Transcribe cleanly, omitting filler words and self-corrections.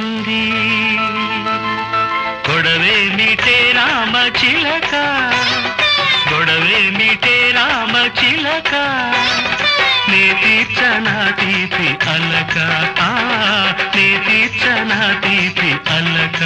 ఉంది గొడవే మీటే రామ చిలక గొడవే మీటే రామ చిలక నే తీర్చనా తీపి అలక నే తీర్చనా తీపి అలక